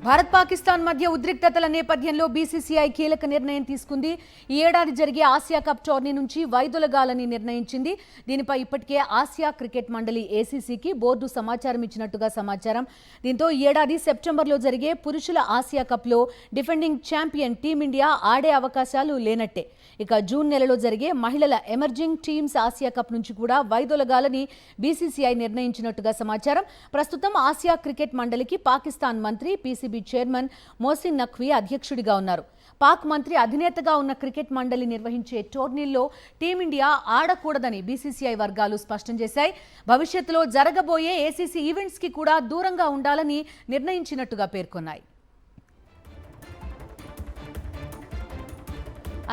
భారత్ పాకిస్తాన్ మధ్య ఉద్రిక్తతల నేపథ్యంలో బీసీసీఐ కీలక నిర్ణయం తీసుకుంది. ఈ ఏడాది జరిగే ఆసియా కప్ టోర్నీ నుంచి వైదొలగాలని నిర్ణయించింది. దీనిపై ఇప్పటికే ఆసియా క్రికెట్ మండలి ఏసీసీకి బోర్డు సమాచారం ఇచ్చినట్టుగా సమాచారం. దీంతో ఈ ఏడాది సెప్టెంబర్లో జరిగే పురుషుల ఆసియా కప్లో డిఫెండింగ్ ఛాంపియన్ టీమిండియా ఆడే అవకాశాలు లేనట్టే. ఇక జూన్ నెలలో జరిగే మహిళల ఎమర్జింగ్ టీమ్స్ ఆసియా కప్ నుంచి కూడా వైదొలగాలని బీసీసీఐ నిర్ణయించినట్టుగా సమాచారం. ప్రస్తుతం ఆసియా క్రికెట్ మండలికి పాకిస్తాన్ మంత్రి పీసీబీ చైర్మన్ మోసిన్ నఖ్వీ అధ్యక్షుడిగా ఉన్నారు. పాక్ మంత్రి అధినేతగా ఉన్న క్రికెట్ మండలి నిర్వహించే టోర్నీల్లో టీమిండియా ఆడకూడదని బీసీసీఐ వర్గాలు స్పష్టం చేశాయి. భవిష్యత్తులో జరగబోయే ఏసీసీ ఈవెంట్స్ కి కూడా దూరంగా ఉండాలని నిర్ణయించినట్టుగా పేర్కొన్నాయి.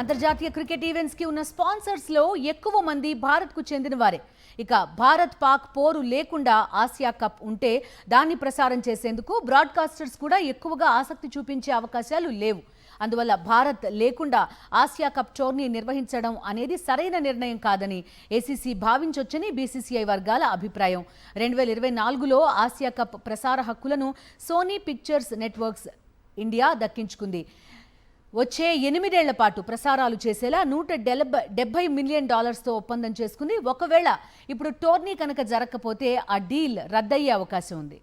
అంతర్జాతీయ క్రికెట్ ఈవెంట్స్ కి ఉన్న స్పాన్సర్స్ లో ఎక్కువ మంది భారత్ కు చెందిన వారే. ఇక భారత్ పాక్ పోరు లేకుండా ఆసియా కప్ ఉంటే దాన్ని ప్రసారం చేసేందుకు బ్రాడ్కాస్టర్స్ కూడా ఎక్కువగా ఆసక్తి చూపించే అవకాశాలు లేవు. అందువల్ల భారత్ లేకుండా ఆసియా కప్ టోర్నీ నిర్వహించడం అనేది సరైన నిర్ణయం కాదని ఏసీసీ భావించొచ్చని బీసీసీఐ వర్గాల అభిప్రాయం. 2024లో ఆసియా కప్ ప్రసార హక్కులను సోనీ పిక్చర్స్ నెట్వర్క్స్ ఇండియా దక్కించుకుంది. వచ్చే 8 ఏళ్ల పాటు ప్రసారాలు చేసేలా $170 మిలియన్ ఒప్పందం చేసుకుంది. ఒకవేళ ఇప్పుడు టోర్నీ కనుక జరగకపోతే ఆ డీల్ రద్దయ్యే అవకాశం ఉంది.